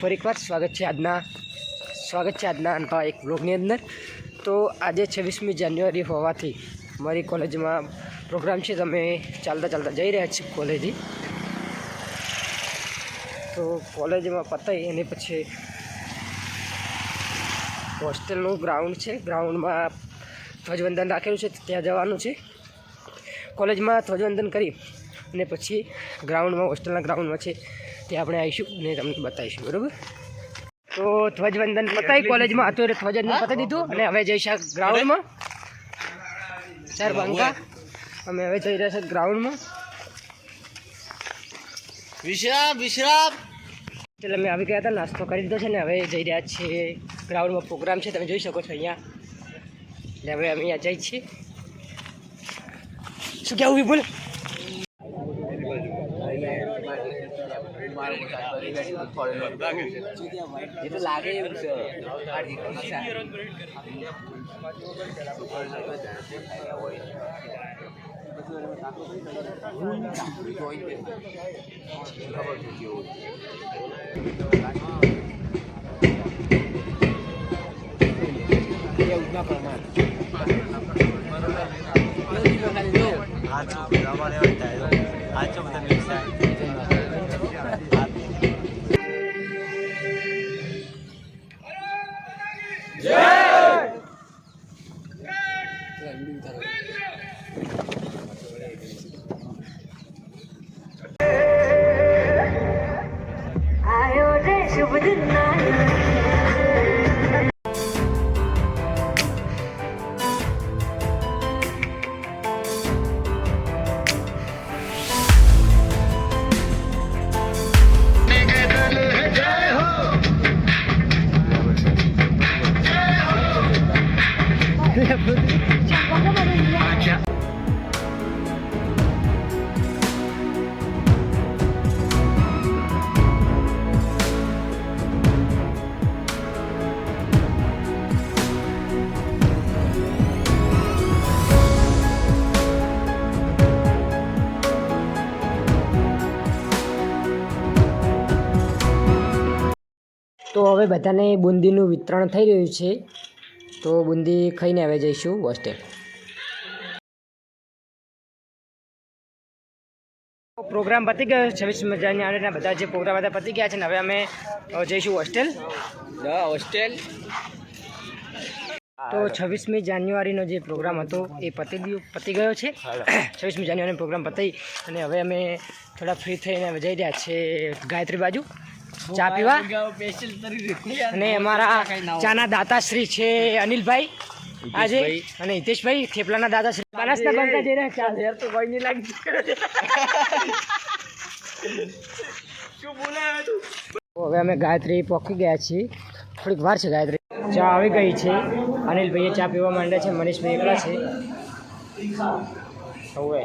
ફરી એકવાર સ્વાગત છે આજના નવા એક બ્લોગની અંદર। તો આજે 26મી જાન્યુઆરી હોવાથી મારી કોલેજમાં પ્રોગ્રામ છે, તો અમે ચાલતા જઈ રહ્યા છીએ કોલેજે। તો કોલેજમાં પતાવી અને પછી હોસ્ટેલનું ગ્રાઉન્ડ છે, ગ્રાઉન્ડમાં ધ્વજવંદન રાખેલું છે, ત્યાં જવાનું છે। કોલેજમાં ધ્વજવંદન કરી અને પછી ગ્રાઉન્ડમાં હોસ્ટેલના ગ્રાઉન્ડમાં છે ત્યાં આપણે આવીશું અને તમને બતાવીશું, બરાબર। તો ધ્વજવંદન પતાવી કોલેજમાં હતું એટલે ધ્વજવંદન પતાવી દીધું અને હવે જઈશું ગ્રાઉન્ડમાં। સર બંકા અમે હવે જઈ રહ્યા છે ગ્રાઉન્ડમાં। વિશ્રામ એટલે અમે આવી ગયા હતા, નાસ્તો કરી દીધો છે ને હવે જઈ રહ્યા છીએ ગ્રાઉન્ડમાં। પ્રોગ્રામ છે, તમે જોઈ શકો છો અહીંયા। એટલે હવે અમે અહીંયા જઈએ છીએ। શું કહેવું વિપુલ? એ તો લાગે એવું છે। તો હવે બધાને બુંદીનું વિતરણ થઈ રહ્યું છે, તો બુંદી ખાઈને હવે જઈશું હોસ્ટેલ। પ્રોગ્રામ પતી ગયો 26મી જાન્યુઆરીના બધા જે પ્રોગ્રામ હતા પતી ગયા છે ને હવે અમે જઈશું હોસ્ટેલ। તો 26મી જાન્યુઆરીનો જે પ્રોગ્રામ હતો એ પતી ગયો છે। 26મી જાન્યુઆરીનો પ્રોગ્રામ પતી અને હવે અમે થોડા ફ્રી થઈને હવે જઈ રહ્યા છીએ ગાયત્રી બાજુ ચા પીવા। અને અમારા ચાના દાતાશ્રી છે અનિલભાઈ આજે અને હિતેશભાઈ થેપલાના દાતાશ્રી બનાસના બનતા જઈ રહ્યા ચા યાર, તો કોઈ નહીં લાગી શું બોલાવે તું। હવે અમે ગાયત્રી પહોંચી ગયા છીએ, થોડીક વાર છે ગાયત્રી ચા આવી ગઈ છે। અનિલભાઈએ ચા પીવા માંડે છે, મનીષભાઈ એકલા છે હવે।